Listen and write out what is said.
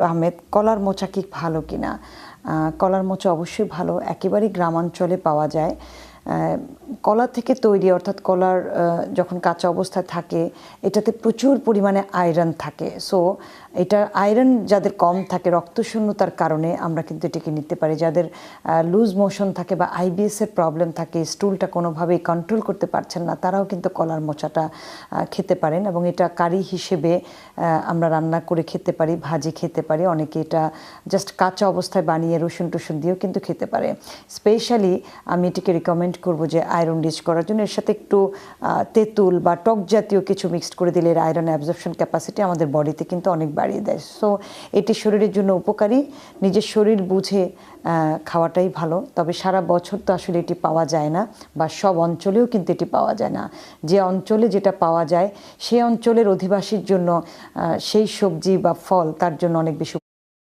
আহমেদ, কলার মোচা কি ভালো কিনা? কলার মোচা অবশ্যই ভালো, একেবারেই গ্রামাঞ্চলে পাওয়া যায়। কলা থেকে তৈরি, অর্থাৎ কলার যখন কাঁচা অবস্থায় থাকে এটাতে প্রচুর পরিমাণে আয়রন থাকে। সো এটা আয়রন যাদের কম থাকে, রক্তশূন্যতার কারণে আমরা কিন্তু এটাকে নিতে পারি। যাদের লুজ মোশন থাকে বা আইবিএসের প্রবলেম থাকে, স্টুলটা কোনোভাবেই কন্ট্রোল করতে পারছেন না, তারাও কিন্তু কলার মোচাটা খেতে পারেন। এবং এটা কারি হিসেবে আমরা রান্না করে খেতে পারি, ভাজি খেতে পারি, অনেকে এটা জাস্ট কাঁচা অবস্থায় বানিয়ে রসুন টসুন দিয়েও কিন্তু খেতে পারে। স্পেশালি আমি এটিকে রিকমেন্ড করব যে আয়রন রিচ করার জন্য এর সাথে একটু তেঁতুল বা টক জাতীয় কিছু মিক্সড করে দিলে এর আয়রন অ্যাবজর্পশন ক্যাপাসিটি আমাদের বডিতে কিন্তু অনেক বাড়িয়ে দেয়। সো এটি শরীরের জন্য উপকারী, নিজের শরীর বুঝে খাওয়াটাই ভালো। তবে সারা বছর তো আসলে এটি পাওয়া যায় না, বা সব অঞ্চলেও কিন্তু এটি পাওয়া যায় না। যে অঞ্চলে যেটা পাওয়া যায় সেই অঞ্চলের অধিবাসীর জন্য সেই সবজি বা ফল তার জন্য অনেক বেশি